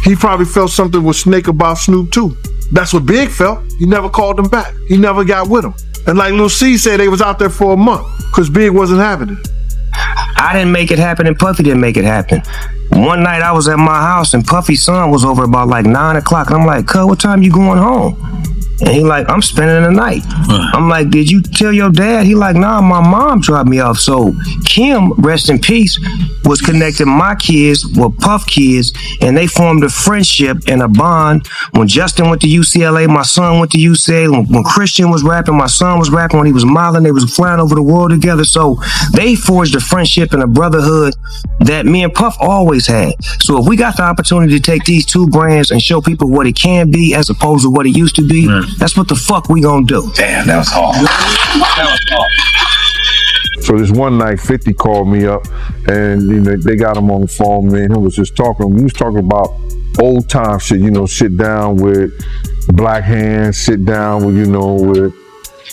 He probably felt something was snake about Snoop too. That's what Big felt. He never called him back. He never got with him. And like Lil C said, they was out there for a month because Big wasn't having it. I didn't make it happen and Puffy didn't make it happen. One night I was at my house and Puffy's son was over about like 9 o'clock. And I'm like, cuz, what time you going home? And he like, I'm spending the night. I'm like, did you tell your dad? He like, nah, my mom dropped me off. So Kim, rest in peace, was connecting my kids with Puff kids, and they formed a friendship and a bond. When Justin went to UCLA, my son went to UCLA. When Christian was rapping, my son was rapping. When he was modeling, they was flying over the world together. So they forged a friendship and a brotherhood that me and Puff always had. So if we got the opportunity to take these two brands and show people what it can be as opposed to what it used to be, that's what the fuck we gonna do. Damn, that was hard. That was hard. So this one night, 50 called me up, and you know they got him on the phone. Man, he was just talking. He was talking about old time shit. You know, sit down with Black Hands, sit down with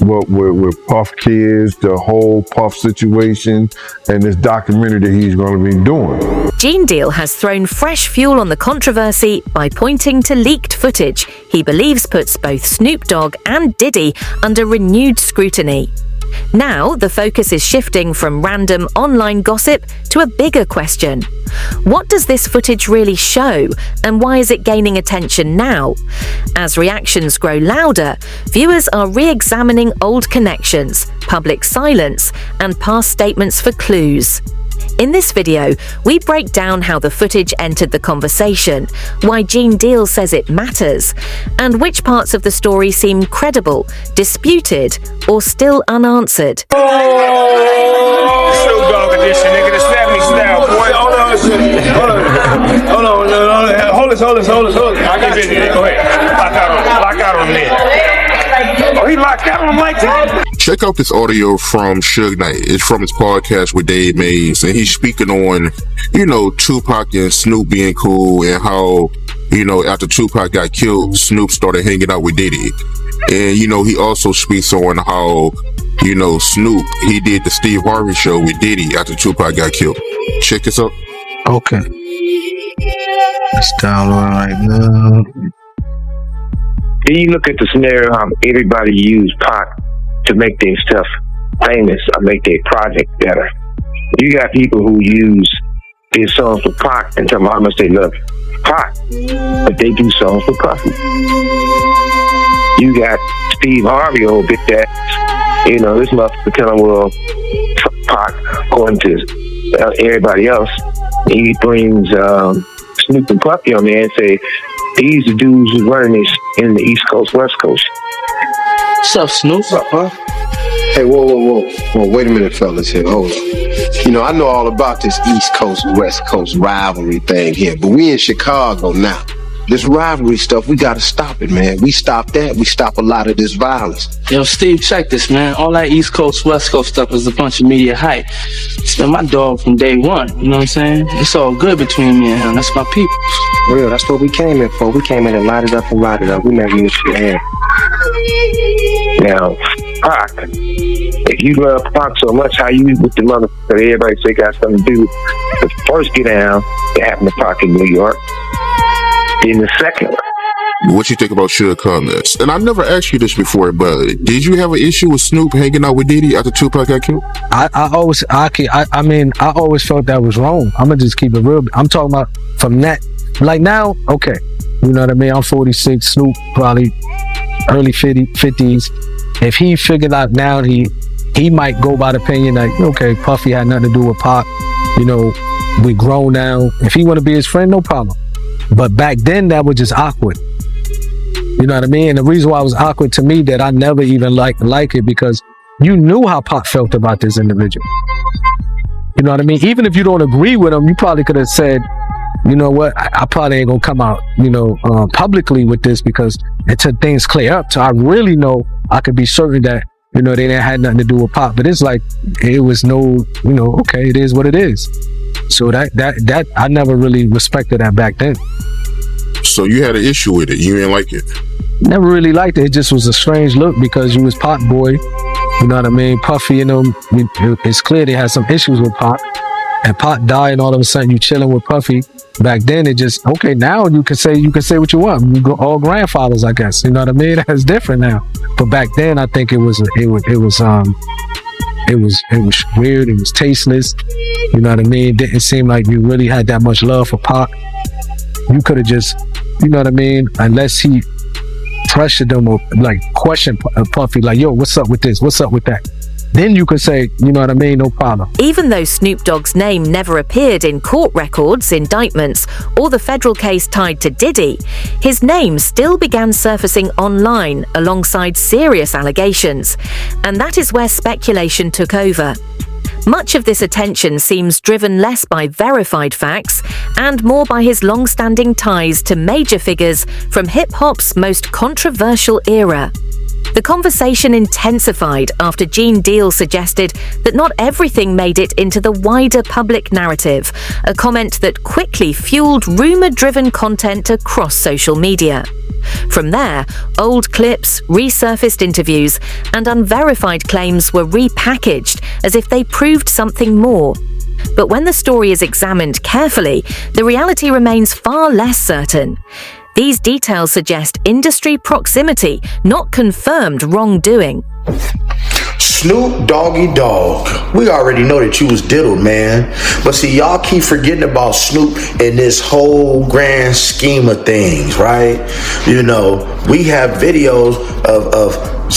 with Puff kids, the whole Puff situation, and this documentary that he's going to be doing. Gene Deal has thrown fresh fuel on the controversy by pointing to leaked footage he believes puts both Snoop Dogg and Diddy under renewed scrutiny. Now, the focus is shifting from random online gossip to a bigger question. What does this footage really show, and why is it gaining attention now? As reactions grow louder, viewers are re-examining old connections, public silence, and past statements for clues. In this video, we break down how the footage entered the conversation, why Gene Deal says it matters, and which parts of the story seem credible, disputed, or still unanswered. Snoop Dogg edition, nigga, the 70s style, boy. Hold on. I got you. Go ahead. Lock out on me. Oh, he locked out on Mike. Check out this audio from Suge Knight. It's from his podcast with Dave Mays, and he's speaking on, Tupac and Snoop being cool, and how, after Tupac got killed, Snoop started hanging out with Diddy. And, he also speaks on how, Snoop, he did the Steve Harvey show with Diddy after Tupac got killed. Check this out. Okay. Let's download right now. Then you look at the scenario how everybody used Pac to make their stuff famous or make their project better. You got people who use their songs for Pac and tell them how much they love Pac, but they do songs for Puffy. You got Steve Harvey, old bit that, this motherfucker telling, well, Pac, according to everybody else, he brings Snoop and Puffy on there and say, these are dudes who's running this in the East Coast, West Coast. What's up, Snoop? What's up, huh? Hey, whoa, wait a minute, fellas here, hold on. I know all about this East Coast, West Coast rivalry thing here, but we in Chicago now. This rivalry stuff, we gotta stop it, man. We stop that, we stop a lot of this violence. Yo, Steve, check this, man. All that East Coast, West Coast stuff is a bunch of media hype. It's been my dog from day one, you know what I'm saying? It's all good between me and him. That's my people. Real, that's what we came in for. We came in to light it up and ride it up. We never used your hand. Now, Pac, if you love Pac so much, how you with the motherfucker that everybody say got something to do, the first get down that happened to Pac in New York, then the second one. What you think about Suge comments? And I never asked you this before, but did you have an issue with Snoop hanging out with Diddy after Tupac got killed? I always felt that was wrong. I'm gonna just keep it real. I'm talking about from that, like now, okay, you know what I mean? I'm 46, Snoop probably early 50s. If he figured out now, he might go by the opinion that, okay, Puffy had nothing to do with Pac, we grown now. If he want to be his friend, no problem. But back then, that was just awkward. You know what I mean? And the reason why it was awkward to me that I never even like it because you knew how Pac felt about this individual. You know what I mean? Even if you don't agree with him, you probably could have said, you know what, I probably ain't gonna come out, publicly with this because until things clear up. So I really know I could be certain that, they didn't have nothing to do with Pac. But it's like, it was no, okay, it is what it is. So that I never really respected that back then. So you had an issue with it? You didn't like it? Never really liked it. It just was a strange look because you was Pac boy. You know what I mean? Puffy and them, it's clear they had some issues with Pac. and Pac died, and all of a sudden you chilling with Puffy. Back then, it just okay. Now you can say what you want. You go all grandfathers, I guess. You know what I mean? That's different now. But back then, I think it was weird. It was tasteless. You know what I mean? It didn't seem like you really had that much love for Pac. You could have just, you know what I mean? Unless he pressured them or like questioned Puffy, like, yo, what's up with this? What's up with that? Then you could say, you know what I mean, no problem. Even though Snoop Dogg's name never appeared in court records, indictments, or the federal case tied to Diddy, his name still began surfacing online alongside serious allegations. And that is where speculation took over. Much of this attention seems driven less by verified facts and more by his long-standing ties to major figures from hip-hop's most controversial era. The conversation intensified after Gene Deal suggested that not everything made it into the wider public narrative, a comment that quickly fueled rumor-driven content across social media. From there, old clips, resurfaced interviews, and unverified claims were repackaged as if they proved something more. But when the story is examined carefully, the reality remains far less certain. These details suggest industry proximity, not confirmed wrongdoing. Snoop Doggy Dogg. We already know that you was diddled, man. But see, y'all keep forgetting about Snoop in this whole grand scheme of things, right? You know, we have videos of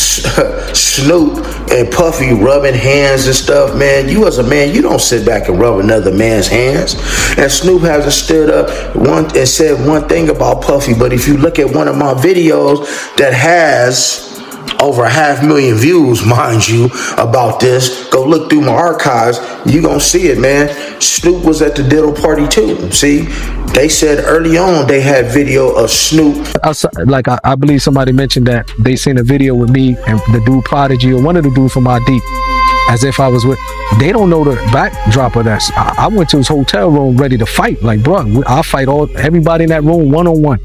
Snoop and Puffy rubbing hands and stuff, man. You as a man, you don't sit back and rub another man's hands. And Snoop hasn't stood up and said one thing about Puffy, but if you look at one of my videos that has over 500,000 views, mind you, about this, go look through my archives, you gonna see it, man. Snoop was at the diddle party too. See, they said early on they had video of Snoop. I believe somebody mentioned that they seen a video with me and the dude Prodigy or one of the dudes from my Deep, as if I was with. They don't know the backdrop of that. I went to his hotel room ready to fight. Like, bro, I'll fight everybody in that room one-on-one.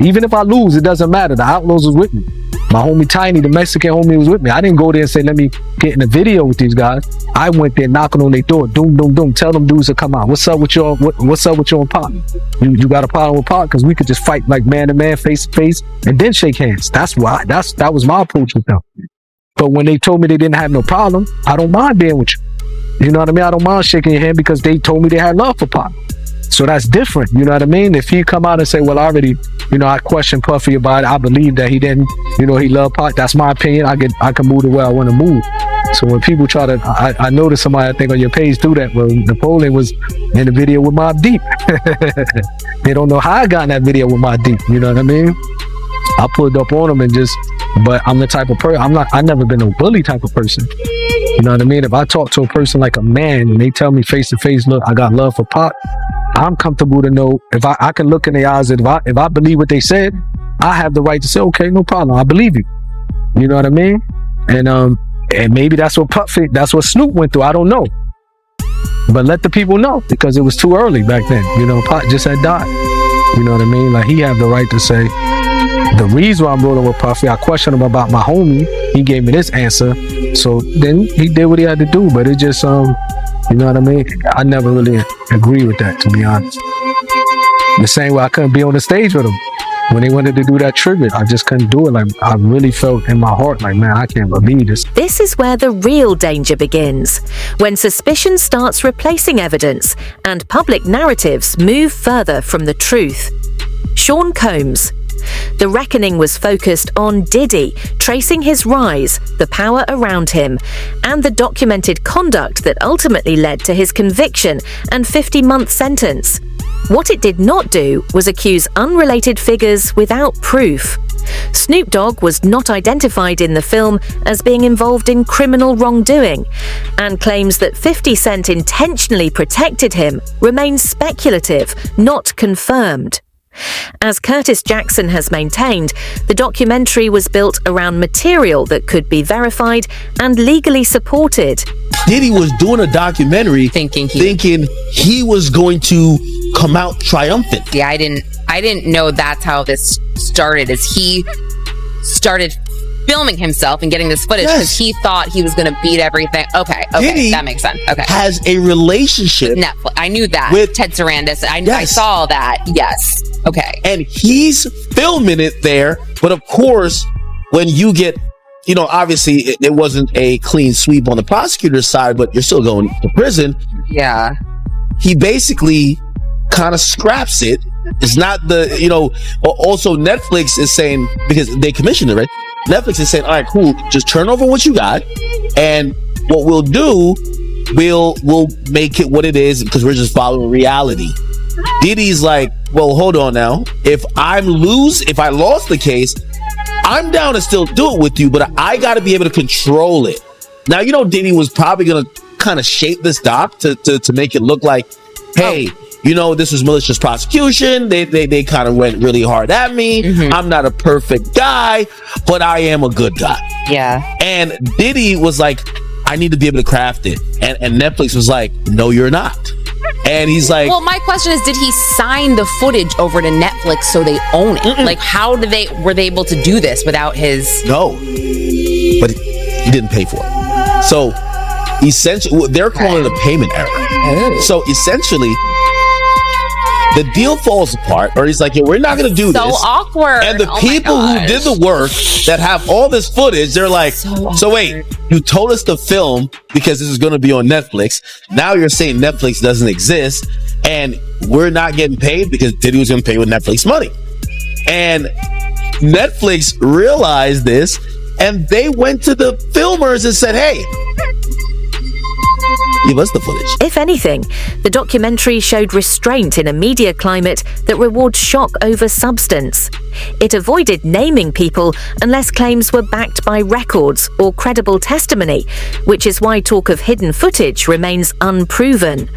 Even if I lose, it doesn't matter. The Outlaws was with me. My homie Tiny, the Mexican homie, was with me. I didn't go there and say, let me get in a video with these guys. I went there knocking on their door, doom, doom, doom. Tell them dudes to come out. What's up with your what's up with your Pac? You got a problem with Pac? Because we could just fight like man to man, face to face, and then shake hands. That was my approach with them. But when they told me they didn't have no problem, I don't mind being with you. You know what I mean? I don't mind shaking your hand because they told me they had love for Pac. So that's different, you know what I mean? If he come out and say, well, I already, I questioned Puffy about it. I believe that he didn't, he loved Pac. That's my opinion. I can move the way I want to move. So when people try to, I noticed somebody, I think on your page do that. Well, Napoleon was in the video with Mobb Deep. They don't know how I got in that video with Mobb Deep. You know what I mean? I pulled up on him but I'm the type of person, I've never been a bully type of person. You know what I mean? If I talk to a person like a man and they tell me face to face, look, I got love for Pac, I'm comfortable to know if I can look in their eyes, if I believe what they said, I have the right to say, okay, no problem, I believe you. You know what I mean? And maybe that's what Snoop went through. I don't know. But let the people know, because it was too early back then. Pac just had died. You know what I mean? Like, he had the right to say, the reason why I'm rolling with Puffy, I questioned him about my homie. He gave me this answer. So then he did what he had to do. But it just, you know what I mean? I never really agree with that, to be honest. The same way I couldn't be on the stage with him. When they wanted to do that tribute, I just couldn't do it. Like, I really felt in my heart like, man, I can't believe this. This is where the real danger begins, when suspicion starts replacing evidence and public narratives move further from the truth. Sean Combs. The reckoning was focused on Diddy, tracing his rise, the power around him, and the documented conduct that ultimately led to his conviction and 50-month sentence. What it did not do was accuse unrelated figures without proof. Snoop Dogg was not identified in the film as being involved in criminal wrongdoing, and claims that 50 Cent intentionally protected him remains speculative, not confirmed. As Curtis Jackson has maintained, the documentary was built around material that could be verified and legally supported. Diddy was doing a documentary thinking he was going to come out triumphant. Yeah, I didn't know that's how this started, as he started filming himself and getting this footage because he thought he was going to beat everything. Okay, Diddy that makes sense. Okay, has a relationship with Netflix. I knew that with Ted Sarandis. I saw that. Yes. Okay. And he's filming it there, but of course, when you get, you know, obviously it wasn't a clean sweep on the prosecutor's side, but you're still going to prison. Yeah. He basically kind of scraps it. It's not the, you know, also Netflix is saying, because they commissioned it, right? Netflix is saying, all right, cool, just turn over what you got. And what we'll do, we'll make it what it is because we're just following reality. Diddy's like, well, hold on now. If I lost the case, I'm down to still do it with you, but I got to be able to control it. Now, you know, Diddy was probably going to kind of shape this doc to make it look like, hey, you know, this was malicious prosecution. They kind of went really hard at me. Mm-hmm. I'm not a perfect guy, but I am a good guy. Yeah. And Diddy was like, I need to be able to craft it. And Netflix was like, no, you're not. And he's like, well, my question is, did he sign the footage over to Netflix so they own it? Mm-mm. Like, how were they able to do this without his? No, but he didn't pay for it. So essentially, they're calling it a payment error. Oh. So essentially, the deal falls apart, or he's like, yeah, we're not going to do this. So awkward. And the people who did the work that have all this footage, they're like, so wait, you told us to film because this is going to be on Netflix. Now you're saying Netflix doesn't exist and we're not getting paid because Diddy was going to pay with Netflix money. And Netflix realized this and they went to the filmers and said, hey, give us the footage. If anything, the documentary showed restraint in a media climate that rewards shock over substance. It avoided naming people unless claims were backed by records or credible testimony, which is why talk of hidden footage remains unproven.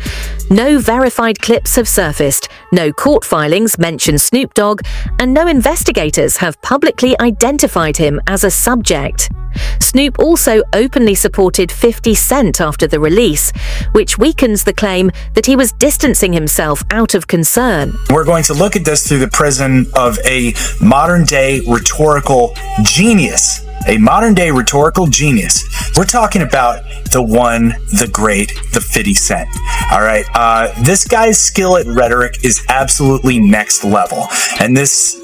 No verified clips have surfaced, no court filings mention Snoop Dogg, and no investigators have publicly identified him as a subject. Snoop also openly supported 50 Cent after the release, which weakens the claim that he was distancing himself out of concern. We're going to look at this through the prism of a modern-day rhetorical genius. A modern-day rhetorical genius. We're talking about the one, the great, the 50 Cent. All right. This guy's skill at rhetoric is absolutely next level. And this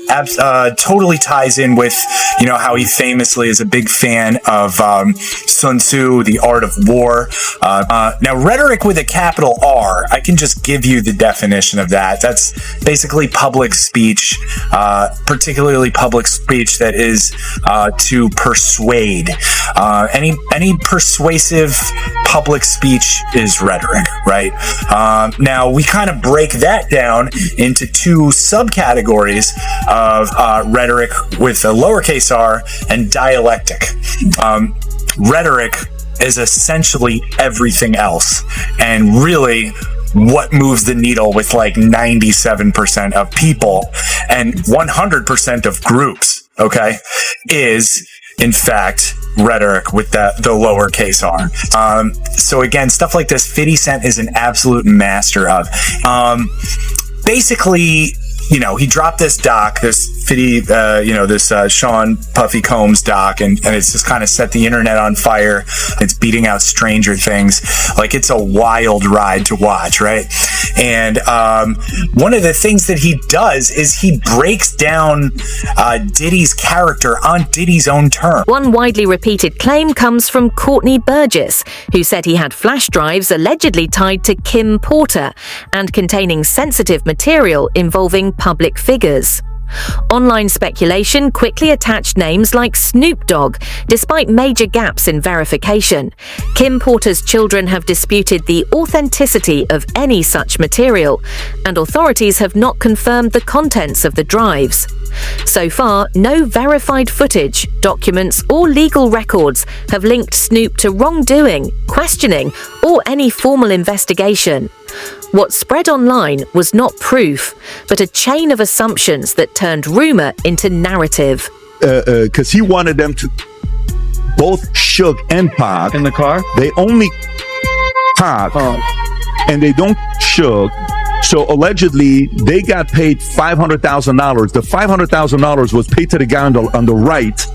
totally ties in with, you know, how he famously is a big fan of Sun Tzu, The Art of War. Now, rhetoric with a capital R, I can just give you the definition of that. That's basically public speech, particularly public speech that is to persuade. Any persuasive public speech is rhetoric, right? Now, we kind of break that down into two subcategories of rhetoric with a lowercase r and dialectic. Rhetoric is essentially everything else, and really what moves the needle with like 97% of people and 100% of groups, okay, is in fact rhetoric with the lowercase r. So again, stuff like this 50 Cent is an absolute master of. Basically, you know, he dropped this doc, this 50, this Sean Puffy Combs doc, and it's just kind of set the internet on fire. It's beating out Stranger Things. Like, it's a wild ride to watch, right? And one of the things that he does is he breaks down Diddy's character on Diddy's own terms. One widely repeated claim comes from Courtney Burgess, who said he had flash drives allegedly tied to Kim Porter and containing sensitive material involving public figures. Online speculation quickly attached names like Snoop Dogg, despite major gaps in verification. Kim Porter's children have disputed the authenticity of any such material, and authorities have not confirmed the contents of the drives. So far, no verified footage, documents, or legal records have linked Snoop to wrongdoing, questioning, or any formal investigation. What spread online was not proof, but a chain of assumptions that turned rumor into narrative. Because he wanted them to, both Suge and Pac. In the car? They only Pac, and they don't Suge. So allegedly, they got paid $500,000. The $500,000 was paid to the guy on the right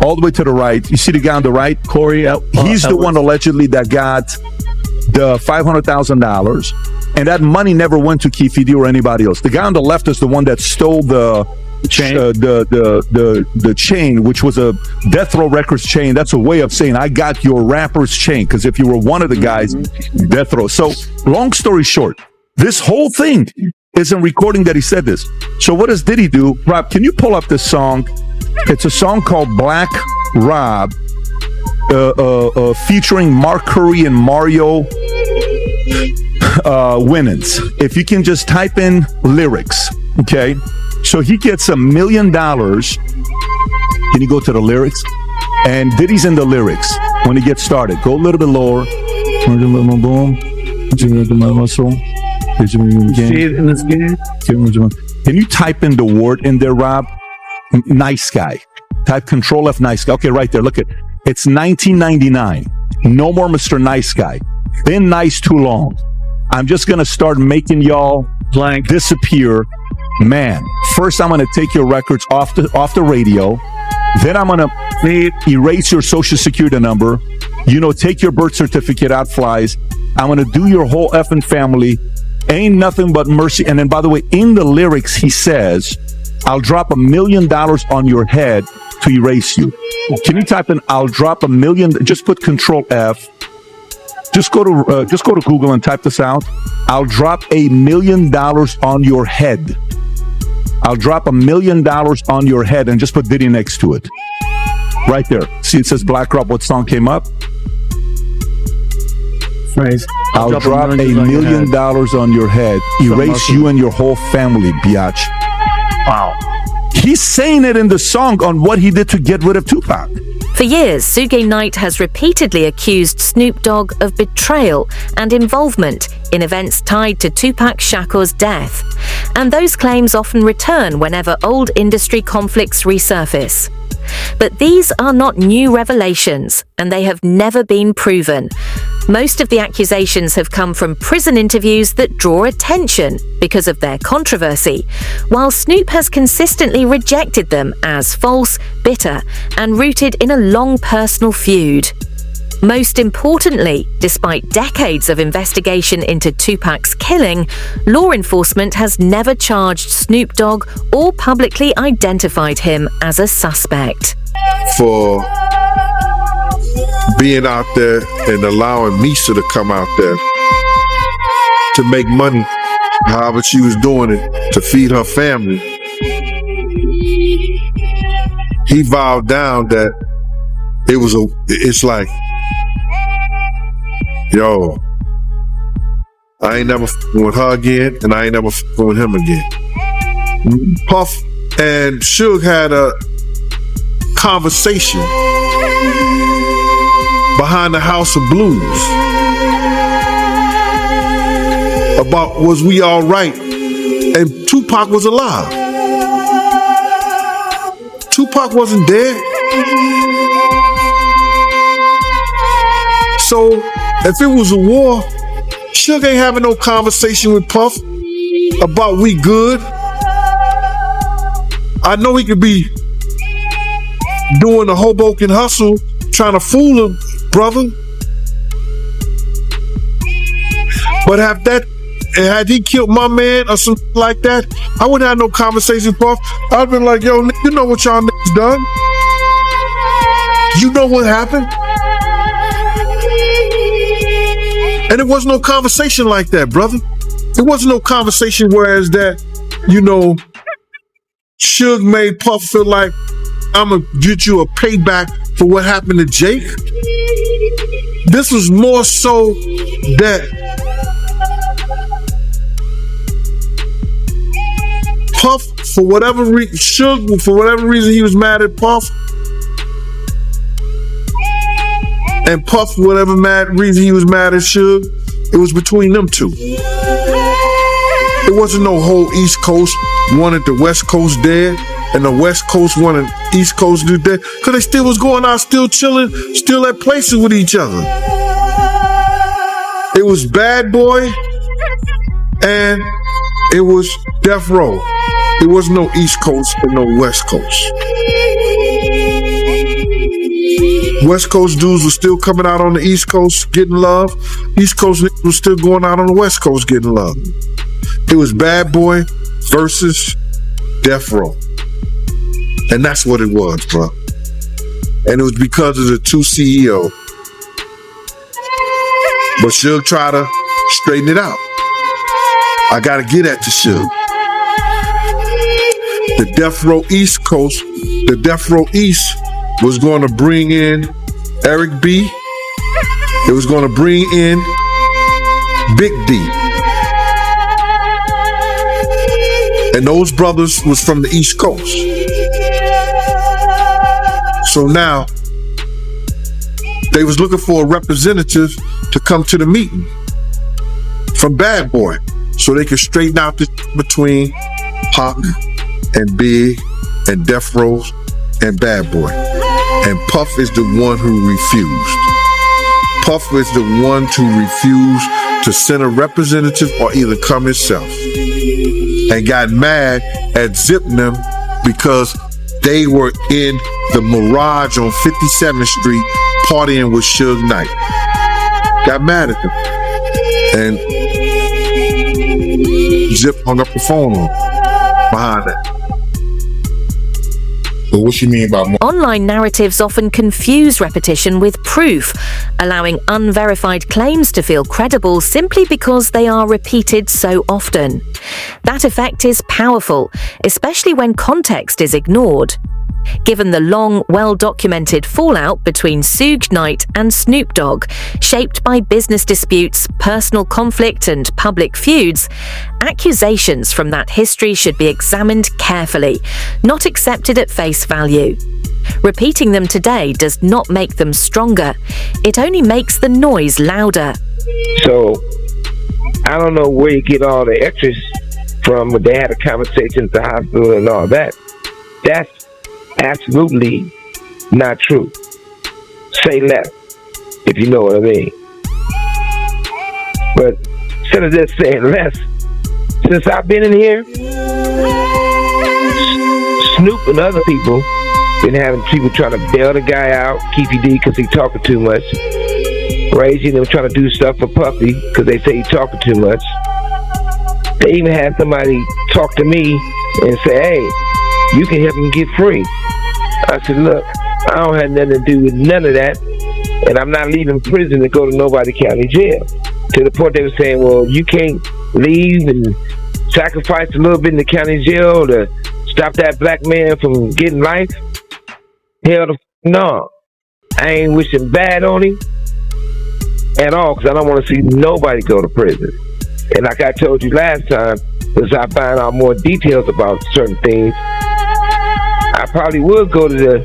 all the way to the right. You see the guy on the right, Corey? He's the one allegedly that got the $500,000, and that money never went to Keefe D or anybody else. The guy on the left is the one that stole the chain, the chain, which was a Death Row Records chain. That's a way of saying I got your rapper's chain, because if you were one of the guys, Death Row. So, long story short, this whole thing is in recording that he said this. So, what does Diddy do? Rob, can you pull up this song? It's a song called Black Rob, featuring Mark Curry and Mario Winans. If you can just type in lyrics, okay? So he gets $1 million. Can you go to the lyrics? And Diddy's in the lyrics when he gets started. Go a little bit lower. Can you type in the word in there, Rob? Nice guy. Type Control F, nice guy. Okay, right there. Look at it's 1999. No more Mr. Nice Guy. Been nice too long. I'm just gonna start making y'all blank disappear. Man, first I'm gonna take your records off the radio. Then I'm gonna erase your social security number. Take your birth certificate out flies. I'm gonna do your whole effing family. Ain't nothing but mercy. And then, by the way, in the lyrics he says, I'll drop $1 million on your head to erase you. Can you type in I'll drop $1 million? Just put Control F. Just go to Google and type this out. I'll drop $1 million on your head. I'll drop $1 million on your head, and just put Diddy next to it. Right there. See, it says Black Rob. What song came up? Phrase. I'll drop $1 million on your head. Erase you and your whole family, biatch. Wow. He's saying it in the song on what he did to get rid of Tupac. For years, Suge Knight has repeatedly accused Snoop Dogg of betrayal and involvement in events tied to Tupac Shakur's death. And those claims often return whenever old industry conflicts resurface. But these are not new revelations, and they have never been proven. Most of the accusations have come from prison interviews that draw attention because of their controversy, while Snoop has consistently rejected them as false, bitter, and rooted in a long personal feud. Most importantly, despite decades of investigation into Tupac's killing, law enforcement has never charged Snoop Dogg or publicly identified him as a suspect. For being out there and allowing Misa to come out there to make money, however she was doing it, to feed her family. He vowed down that it's like, yo, I ain't never f***ing with her again, and I ain't never f***ing with him again. Puff and Suge had a conversation behind the House of Blues about was we all right, and Tupac was alive. Tupac wasn't dead. So if it was a war, Suge ain't having no conversation with Puff about we good. I know he could be doing the Hoboken hustle, trying to fool a brother. But had he killed my man or something like that, I wouldn't have no conversation with Puff. I'd been like, yo, you know what y'all niggas done? You know what happened? And it wasn't no conversation like that, brother. It wasn't no conversation whereas that, Suge made Puff feel like I'm gonna get you a payback for what happened to Jake. This was more so that Puff, for whatever reason, Suge, for whatever reason, he was mad at Puff. And Puff, for whatever reason he was mad at Suge, it was between them two. It wasn't no whole East Coast wanted the West Coast dead, and the West Coast wanted East Coast to dead, because they still was going out, still chilling, still at places with each other. It was Bad Boy, and it was Death Row. It was no East Coast and no West Coast. West Coast dudes were still coming out on the East Coast getting love. East Coast niggas was still going out on the West Coast getting love. It was Bad Boy versus Death Row. And that's what it was, bro. And it was because of the two CEOs. But Suge tried to straighten it out. I gotta get at the Suge. The Death Row East Coast, the Death Row East was going to bring in Eric B. It was going to bring in Big D. And those brothers was from the East Coast. So now, they was looking for a representative to come to the meeting from Bad Boy so they could straighten out this between Pac and Big and Death Row and Bad Boy. And Puff is the one who refused. Puff is the one to refuse to send a representative or either come himself. And got mad at Zip and them because they were in the Mirage on 57th Street partying with Suge Knight. Got mad at them. And Zip hung up the phone on behind that. But what you mean by Online narratives often confuse repetition with proof, allowing unverified claims to feel credible simply because they are repeated so often. That effect is powerful, especially when context is ignored. Given the long, well-documented fallout between Suge Knight and Snoop Dogg, shaped by business disputes, personal conflict, and public feuds, accusations from that history should be examined carefully, not accepted at face value. Repeating them today does not make them stronger. It only makes the noise louder. So, I don't know where you get all the extras from, but they had a conversation at the hospital and all that. That's absolutely not true. Say less, if you know what I mean. But instead of just saying less, since I've been in here, Snoop and other people been having people trying to bail the guy out, Keefy D, because he talking too much. Raising them trying to do stuff for Puffy because they say he talking too much. They even had somebody talk to me and say, hey, you can help him get free. I said, look, I don't have nothing to do with none of that, and I'm not leaving prison to go to nobody county jail. To the point they were saying, well, you can't leave and sacrifice a little bit in the county jail to stop that black man from getting life? Hell no. I ain't wishing bad on him at all, because I don't want to see nobody go to prison. And like I told you last time, as I find out more details about certain things, I probably would go to the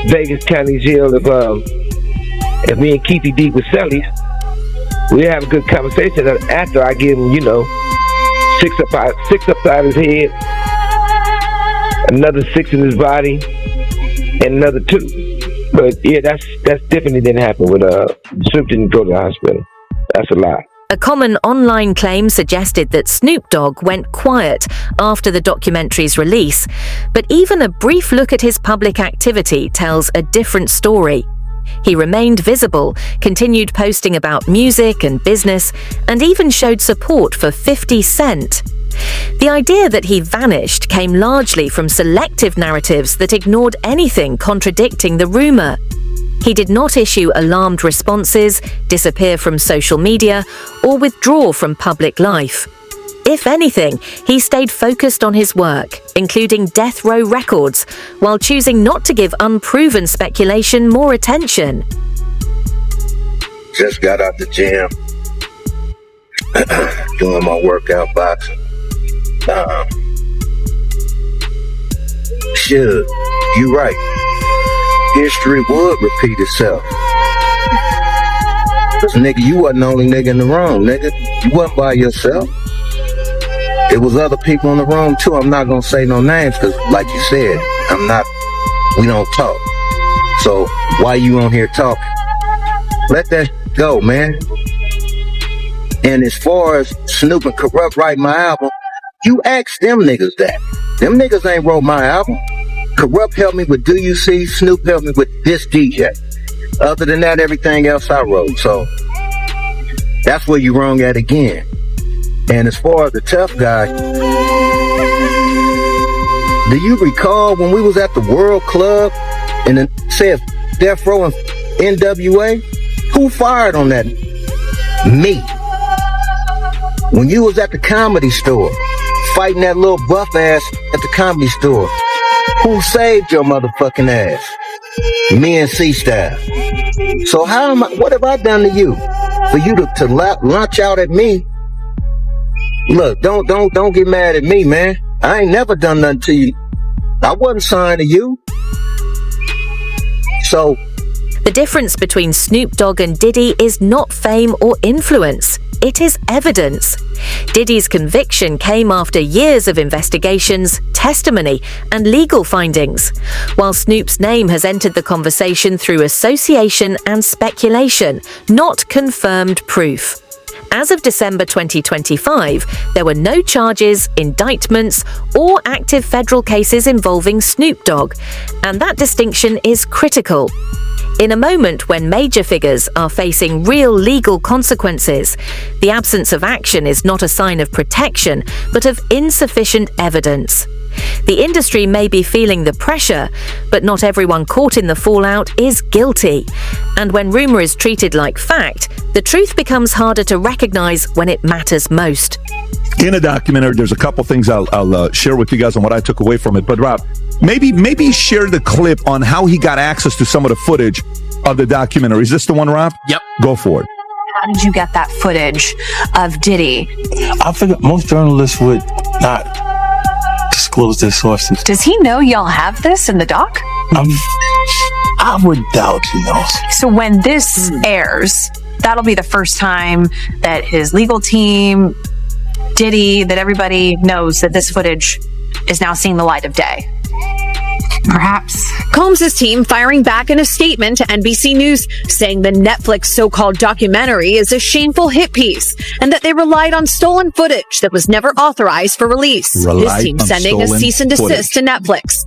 Vegas County Jail if me and Keefy D with Sellies. We have a good conversation after I give him, six upside his head, another 6 in his body, and another 2. But yeah, that's different. It didn't happen with Snoop didn't go to the hospital. That's a lie. A common online claim suggested that Snoop Dogg went quiet after the documentary's release, but even a brief look at his public activity tells a different story. He remained visible, continued posting about music and business, and even showed support for 50 Cent. The idea that he vanished came largely from selective narratives that ignored anything contradicting the rumor. He did not issue alarmed responses, disappear from social media, or withdraw from public life. If anything, he stayed focused on his work, including Death Row Records, while choosing not to give unproven speculation more attention. Just got out the gym, doing my workout boxing. Sure, you right. History would repeat itself. Cause nigga, you wasn't the only nigga in the room, nigga. You wasn't by yourself. There was other people in the room too. I'm not gonna say no names cause like you said, we don't talk. So why you on here talking? Let that go, man. And as far as Snoop and Corrupt writing my album, you ask them niggas that. Them niggas ain't wrote my album. Corrupt helped me with Do You See? Snoop helped me with This DJ. Other than that, everything else I wrote. So that's where you're wrong at again. And as far as the tough guy, do you recall when we was at the World Club and it said Death Row and NWA? Who fired on that? Me. When you was at the Comedy Store fighting that little buff ass at the Comedy Store, who saved your motherfucking ass? Me and C-Style. So what have I done to you for you to launch out at me? Look, don't get mad at me, man. I ain't never done nothing to you. I wasn't signed to you. So the difference between Snoop Dogg and Diddy is not fame or influence. It is evidence. Diddy's conviction came after years of investigations, testimony, and legal findings, while Snoop's name has entered the conversation through association and speculation, not confirmed proof. As of December 2025, there were no charges, indictments, or active federal cases involving Snoop Dogg, and that distinction is critical. In a moment when major figures are facing real legal consequences, the absence of action is not a sign of protection, but of insufficient evidence. The industry may be feeling the pressure, but not everyone caught in the fallout is guilty. And when rumor is treated like fact, the truth becomes harder to recognize when it matters most. In a documentary, there's a couple things I'll share with you guys on what I took away from it. But Rob, maybe share the clip on how he got access to some of the footage of the documentary. Is this the one, Rob? Yep. Go for it. How did you get that footage of Diddy? I figure most journalists would not disclose their sources. Does he know y'all have this in the doc? I would doubt he knows. So when this airs, that'll be the first time that his legal team, Diddy, that everybody knows that this footage is now seeing the light of day. Perhaps. Combs' team firing back in a statement to NBC News, saying the Netflix so-called documentary is a shameful hit piece and that they relied on stolen footage that was never authorized for release. His team sending a cease and desist to Netflix.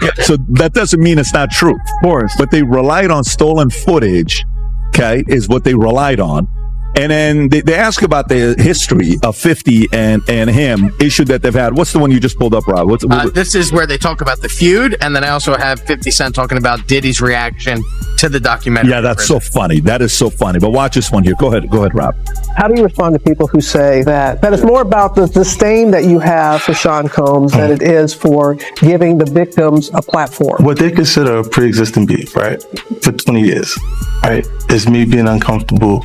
Yeah, so that doesn't mean it's not true. Of course. But they relied on stolen footage, okay, is what they relied on. And then they ask about the history of 50 and him, issue that they've had. What's the one you just pulled up, Rob? This is where they talk about the feud, and then I also have 50 Cent talking about Diddy's reaction to the documentary. Yeah, that's so funny. That is so funny. But watch this one here. Go ahead, Rob. How do you respond to people who say that it's more about the disdain that you have for Sean Combs than it is for giving the victims a platform? What they consider a pre-existing beef, right, for 20 years, right, is me being uncomfortable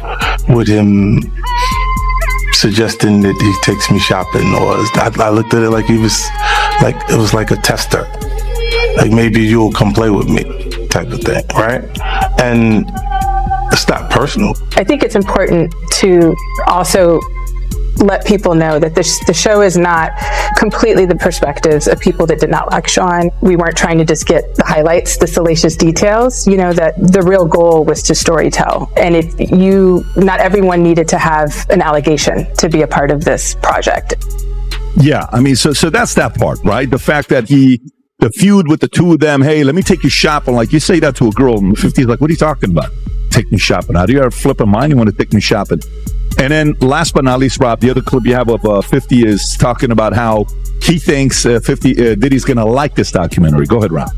with him suggesting that he takes me shopping, or I looked at it like it was like a tester, like maybe you'll come play with me type of thing, right? And it's not personal. I think it's important to also let people know that the show is not completely the perspectives of people that did not like Sean. We weren't trying to just get the highlights, the salacious details, that the real goal was to storytell. And not everyone needed to have an allegation to be a part of this project. Yeah, I mean, so that's that part, right? The fact that the feud with the two of them, hey, let me take you shopping. Like, you say that to a girl in the 50s, like, what are you talking about? Take me shopping. How do you ever flip a mind? You want to take me shopping? And then last but not least, Rob, the other clip you have of 50 is talking about how he thinks Diddy's going to like this documentary. Go ahead, Rob.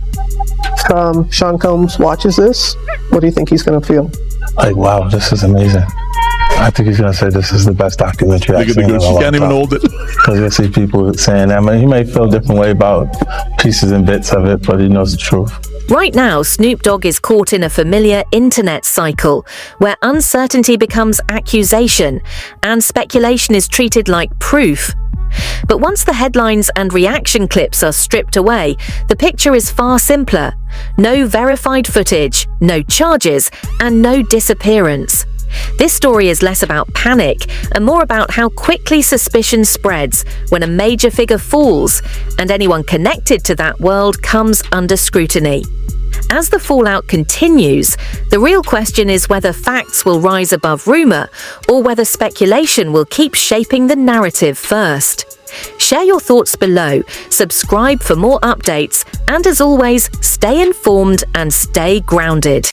Sean Combs watches this. What do you think he's going to feel? Like, wow, this is amazing. I think he's going to say this is the best documentary I've seen in a long time. She can't even hold it. Because you'll see people saying that. I mean, he may feel a different way about pieces and bits of it, but he knows the truth. Right now, Snoop Dogg is caught in a familiar internet cycle where uncertainty becomes accusation and speculation is treated like proof. But once the headlines and reaction clips are stripped away, the picture is far simpler. No verified footage, no charges, and no disappearance. This story is less about panic and more about how quickly suspicion spreads when a major figure falls and anyone connected to that world comes under scrutiny. As the fallout continues, the real question is whether facts will rise above rumor or whether speculation will keep shaping the narrative first. Share your thoughts below, subscribe for more updates, and as always, stay informed and stay grounded.